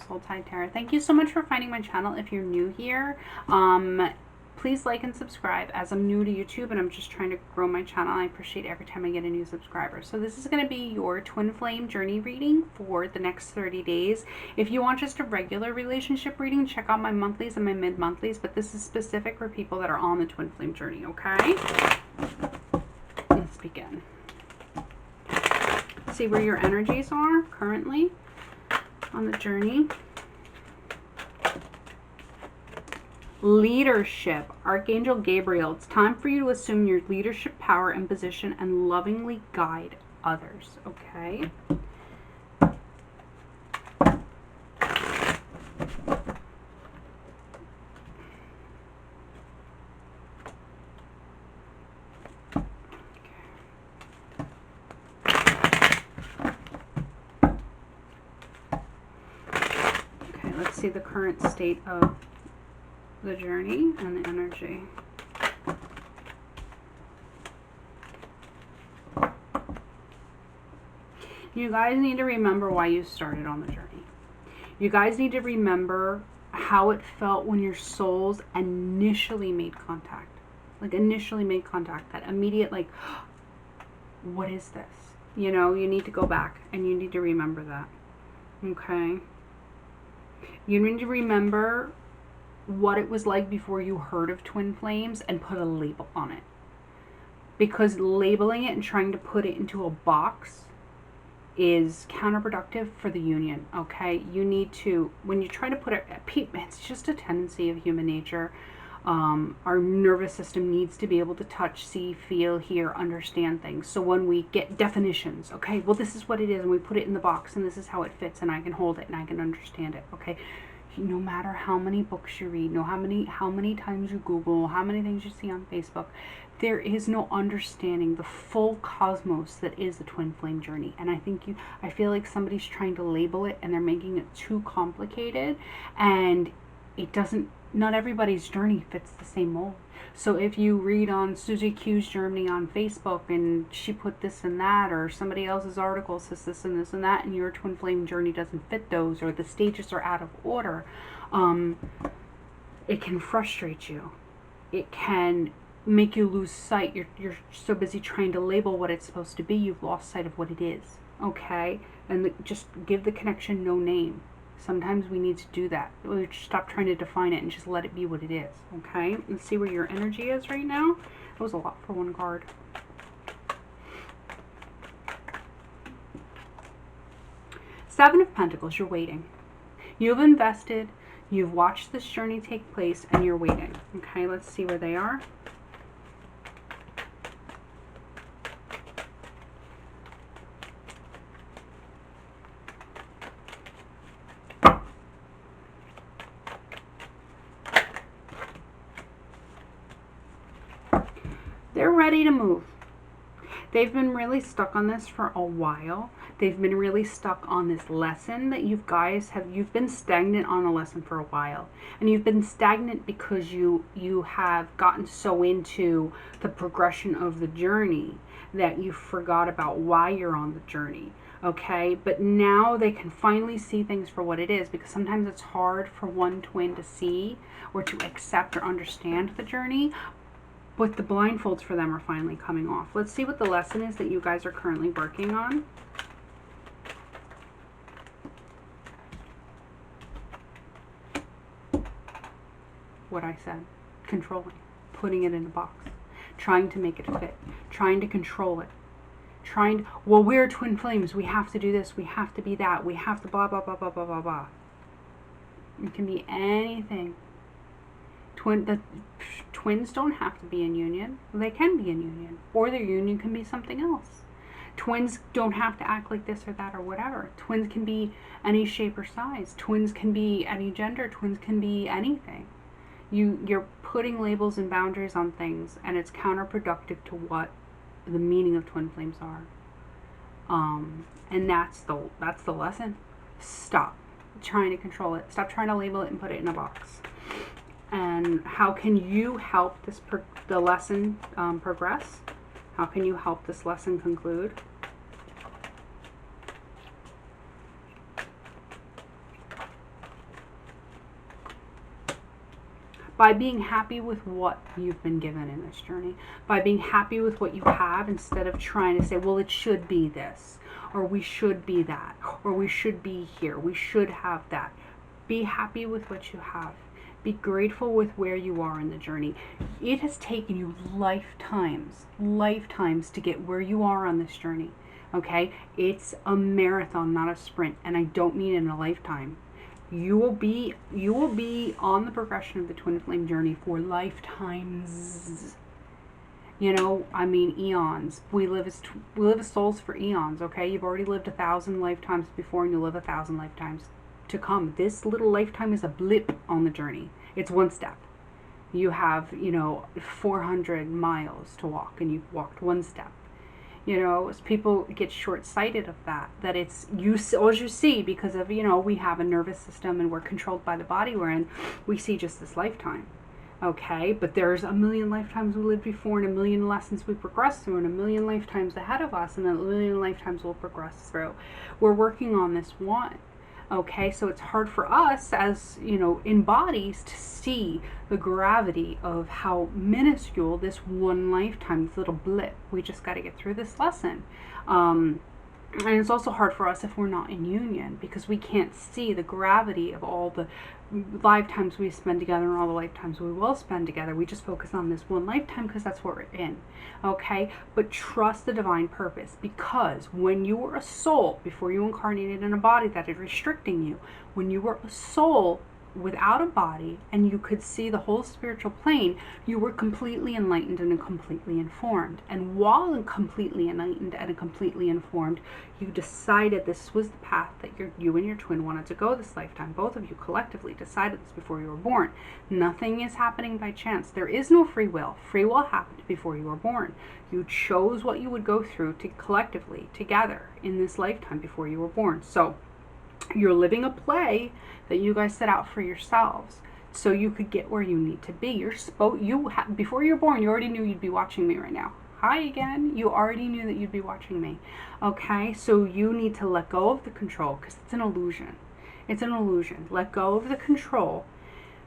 Soul Tide Tarot. Thank you so much for finding my channel. If you're new here, please like and subscribe, as I'm new to YouTube and I'm just trying to grow my channel. I appreciate every time I get a new subscriber. So this is going to be your twin flame journey reading for the next 30 days. If you want just a regular relationship reading, check out my monthlies and my mid-monthlies, but this is specific for people that are on the twin flame journey, okay? Let's begin. See where your energies are currently on the journey. Leadership. Archangel Gabriel, it's time for you to assume your leadership power and position and lovingly guide others, okay? Okay, let's see the current state of the journey and the energy. You guys need to remember why you started on the journey. You guys need to remember how it felt when your souls initially made contact. Like initially made contact. That immediate like, what is this? You know, you need to go back and you need to remember that. Okay? You need to remember what it was like before you heard of twin flames and put a label on it. Because labeling it and trying to put it into a box is counterproductive for the union, okay? You need to, when you try to put it, it's just a tendency of human nature. Our nervous system needs to be able to touch, see, feel, hear, understand things. So when we get definitions, okay, well, this is what it is, and we put it in the box, and this is how it fits, and I can hold it, and I can understand it, okay? No matter how many books you read, how many times you Google, how many things you see on Facebook, there is no understanding the full cosmos that is the twin flame journey. And I feel like somebody's trying to label it and they're making it too complicated, and it doesn't, not everybody's journey fits the same mold. So if you read on Susie Q's journey on Facebook and she put this and that, or somebody else's article says this and this and that, and your twin flame journey doesn't fit those, or the stages are out of order, it can frustrate you. It can make you lose sight. You're so busy trying to label what it's supposed to be, you've lost sight of what it is, okay? And just give the connection no name. Sometimes we need to do that. We stop trying to define it and just let it be what it is, okay? Let's see where your energy is right now. That was a lot for one card. Seven of Pentacles, you're waiting. You've invested, you've watched this journey take place, and you're waiting, okay? Let's see where they are. They're ready to move. They've been really stuck on this for a while. They've been really stuck on this lesson that you've been stagnant on a lesson for a while. And you've been stagnant because you have gotten so into the progression of the journey that you forgot about why you're on the journey. Okay, but now they can finally see things for what it is, because sometimes it's hard for one twin to see or to accept or understand the journey. But the blindfolds for them are finally coming off. Let's see what the lesson is that you guys are currently working on. What I said. Controlling. Putting it in a box. Trying to make it fit. Trying to control it. Well, we're twin flames. We have to do this. We have to be that. We have to blah, blah, blah, blah, blah, blah, blah. It can be anything. The twins don't have to be in union. They can be in union, or their union can be something else. Twins don't have to act like this or that or whatever. Twins can be any shape or size. Twins can be any gender. Twins can be anything. You're putting labels and boundaries on things, and it's counterproductive to what the meaning of twin flames are. And that's the lesson. Stop trying to control it. Stop trying to label it and put it in a box. And how can you help the lesson progress? How can you help this lesson conclude? by being happy with what you've been given in this journey, by being happy with what you have instead of trying to say, well, it should be this, or we should be that, or we should be here, we should have that. Be happy with what you have. Be grateful with where you are in the journey. It has taken you lifetimes to get where you are on this journey. Okay? It's a marathon, not a sprint. And I don't mean in a lifetime. You will be on the progression of the twin flame journey for lifetimes. You know, I mean eons. We live as souls for eons, okay? You've already lived 1,000 lifetimes before, and you'll live 1,000 lifetimes to come. This little lifetime is a blip on the journey. It's one step. You have, 400 miles to walk, and you've walked one step. People get short-sighted of that it's all you see because of, we have a nervous system and we're controlled by the body we're in. We see just this lifetime. Okay, but there's a million lifetimes we lived before, and a million lessons we progressed through, and a million lifetimes ahead of us, and a million lifetimes we'll progress through. We're working on this one. Okay, so it's hard for us as, in bodies to see the gravity of how minuscule this one lifetime, this little blip. We just got to get through this lesson. And it's also hard for us if we're not in union, because we can't see the gravity of all the lifetimes we spend together and all the lifetimes we will spend together. We just focus on this one lifetime because that's what we're in. Okay, but trust the divine purpose, because when you were a soul, before you incarnated in a body that is restricting you, when you were a soul without a body and you could see the whole spiritual plane, you were completely enlightened and completely informed. And while completely enlightened and completely informed, you decided this was the path that you and your twin wanted to go this lifetime. Both of you collectively decided this before you were born. Nothing is happening by chance. There is no free will. Free will happened before you were born. You chose what you would go through collectively together in this lifetime before you were born. So you're living a play that you guys set out for yourselves, so you could get where you need to be. Before you were born, you already knew you'd be watching me right now. Hi again. You already knew that you'd be watching me. Okay, so you need to let go of the control, because it's an illusion. It's an illusion. Let go of the control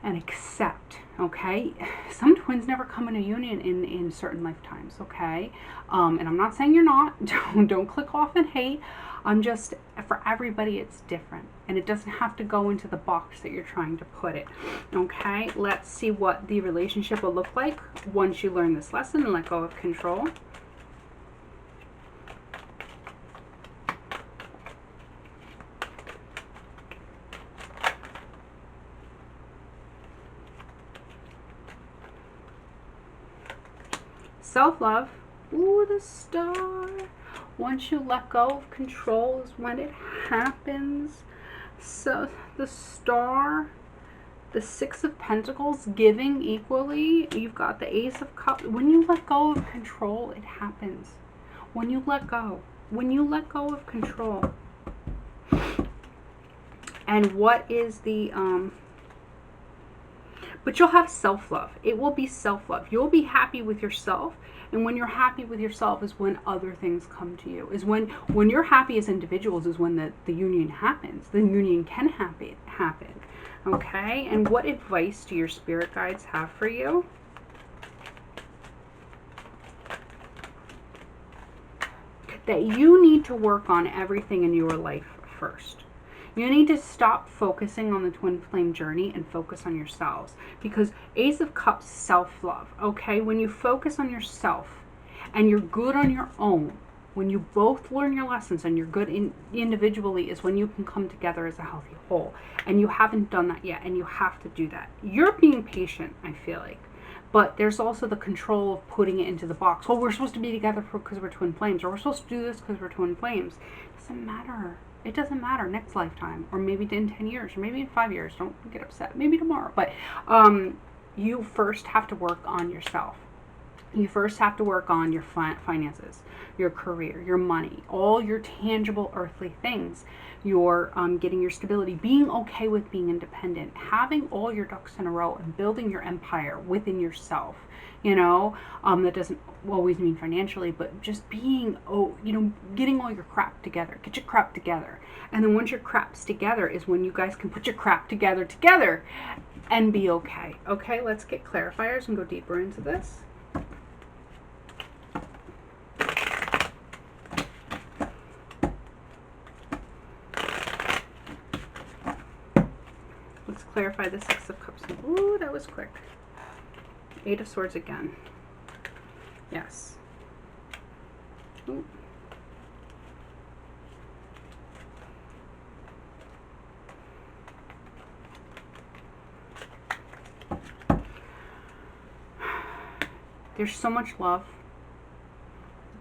and accept. Okay, some twins never come in a union in certain lifetimes. Okay, and I'm not saying you're not. Don't click off and hate. I'm just, for everybody it's different, and it doesn't have to go into the box that you're trying to put it. Okay, let's see what the relationship will look like once you learn this lesson and let go of control. Self-love. Ooh, the star. Once you let go of control is when it happens. So the star, the Six of Pentacles, giving equally. You've got the Ace of Cups. When you let go of control, it happens. When you let go of control. And what is the but you'll have self-love. It will be self-love. You'll be happy with yourself. And when you're happy with yourself is when other things come to you. Is when you're happy as individuals is when the union happens. The union can happen. Okay? And what advice do your spirit guides have for you? That you need to work on everything in your life first. You need to stop focusing on the twin flame journey and focus on yourselves. Because Ace of Cups, self-love, okay? When you focus on yourself and you're good on your own, when you both learn your lessons and you're good individually, is when you can come together as a healthy whole. And you haven't done that yet, and you have to do that. You're being patient, I feel like. But there's also the control of putting it into the box. Well, we're supposed to be together because we're twin flames, or we're supposed to do this because we're twin flames. It doesn't matter. It doesn't matter next lifetime, or maybe in 10 years, or maybe in 5 years. Don't get upset. Maybe tomorrow. But you first have to work on yourself. You first have to work on your finances, your career, your money, all your tangible earthly things. Your getting your stability, being okay with being independent, having all your ducks in a row, and building your empire within yourself. That doesn't always mean financially, but just being, getting all your crap together. Get your crap together. And then once your crap's together is when you guys can put your crap together and be okay. Okay, let's get clarifiers and go deeper into this. Let's clarify the Six of Cups. Ooh, that was quick. Eight of Swords again. Yes. Ooh. There's so much love,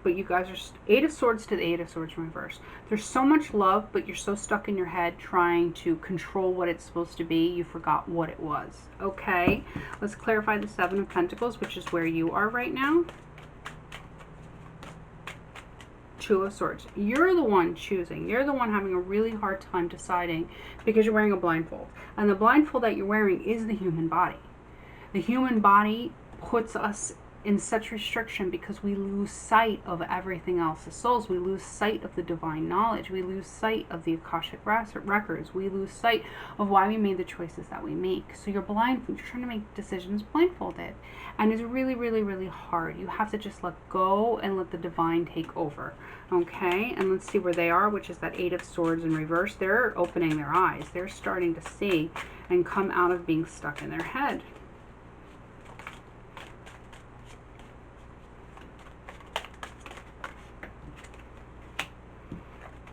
but you guys are Eight of Swords to the Eight of Swords in reverse. There's so much love, but you're so stuck in your head trying to control what it's supposed to be, you forgot what it was. Okay, let's clarify the Seven of Pentacles, which is where you are right now. Two of Swords. You're the one choosing. You're the one having a really hard time deciding because you're wearing a blindfold. And the blindfold that you're wearing is the human body. The human body puts us in such restriction because we lose sight of everything else as souls. We lose sight of the divine knowledge. We lose sight of the Akashic records. We lose sight of why we made the choices that we make. So you're blindfolded. You're trying to make decisions blindfolded. And it's really, really, really hard. You have to just let go and let the divine take over. Okay? And let's see where they are, which is that Eight of Swords in reverse. They're opening their eyes. They're starting to see and come out of being stuck in their head.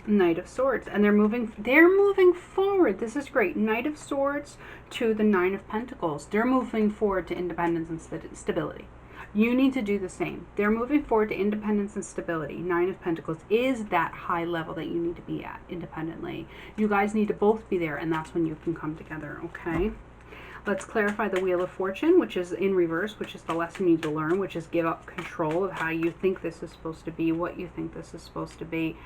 Knight of Swords, and they're moving forward. This is great. Knight of Swords to the Nine of Pentacles. They're moving forward to independence and stability. You need to do the same. They're moving forward to independence and stability. Nine of Pentacles is that high level that you need to be at independently. You guys need to both be there, and that's when you can come together. Okay, let's clarify the Wheel of Fortune, which is in reverse, which is the lesson you need to learn, which is give up control of how you think this is supposed to be, what you think this is supposed to be.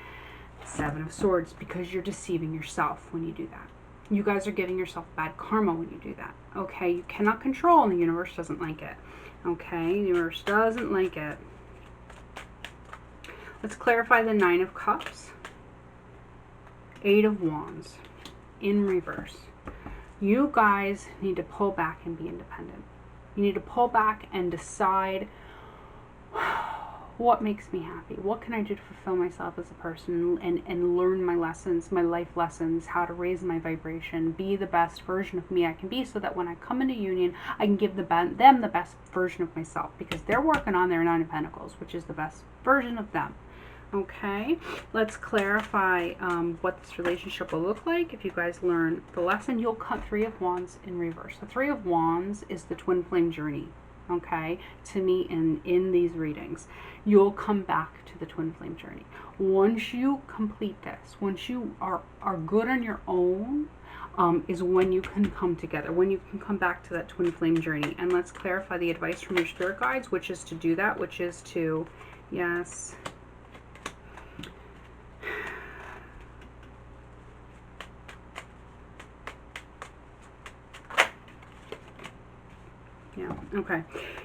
Seven of Swords, because you're deceiving yourself when you do that. You guys are giving yourself bad karma when you do that. Okay, you cannot control, and the universe doesn't like it. Okay, the universe doesn't like it. Let's clarify the Nine of Cups. Eight of Wands in reverse. You guys need to pull back and be independent. You need to pull back and decide, what makes me happy? What can I do to fulfill myself as a person and learn my lessons, my life lessons, how to raise my vibration, be the best version of me I can be, so that when I come into union, I can give them the best version of myself, because they're working on their Nine of Pentacles, which is the best version of them. Okay, let's clarify what this relationship will look like. If you guys learn the lesson, you'll cut Three of Wands in reverse. The Three of Wands is the twin flame journey. Okay, to me in these readings, you'll come back to the twin flame journey. Once you complete this, once you are good on your own, is when you can come together, when you can come back to that twin flame journey. And let's clarify the advice from your spirit guides, which is to do that, which is to, yes, yeah, okay.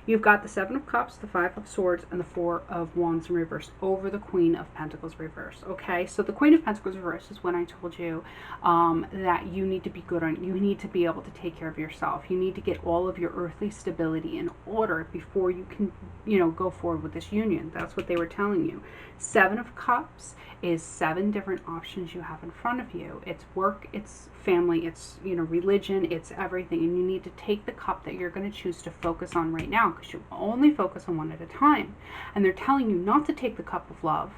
You've got the Seven of Cups, the Five of Swords, and the Four of Wands in reverse over the Queen of Pentacles reverse. Okay, so the Queen of Pentacles reverse is when I told you that you need to be good on, you need to be able to take care of yourself. You need to get all of your earthly stability in order before you can, go forward with this union. That's what they were telling you. Seven of Cups is 7 different options you have in front of you. It's work, it's family, it's religion, it's everything, and you need to take the cup that you're going to choose to focus on right now, because you only focus on one at a time. And they're telling you not to take the cup of love,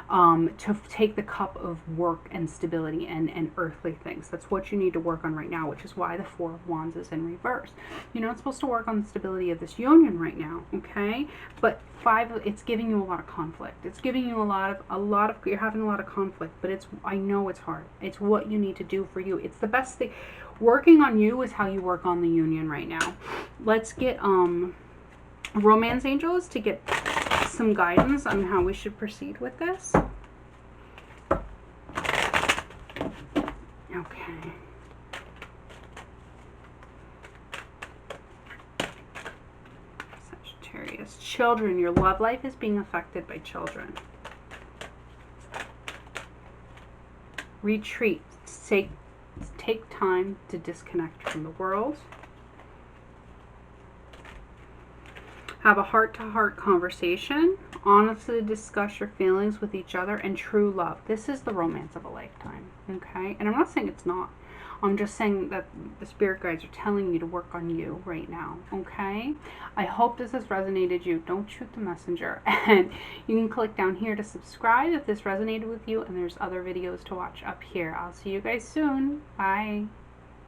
to take the cup of work and stability and earthly things. That's what you need to work on right now, which is why the Four of Wands is in reverse. You're not supposed to work on the stability of this union right now, okay? But it's giving you a lot of conflict. It's giving you a lot of you're having a lot of conflict, but I know it's hard. It's what you need to do for you. It's the best thing. Working on you is how you work on the union right now. Let's get romance angels to get some guidance on how we should proceed with this. Okay. Sagittarius. Children. Your love life is being affected by children. Retreat. Take time to disconnect from the world. Have a heart-to-heart conversation. Honestly discuss your feelings with each other, and true love. This is the romance of a lifetime, okay? And I'm not saying it's not. I'm just saying that the spirit guides are telling you to work on you right now, okay? I hope this has resonated you. Don't shoot the messenger. And you can click down here to subscribe if this resonated with you, and there's other videos to watch up here. I'll see you guys soon. Bye.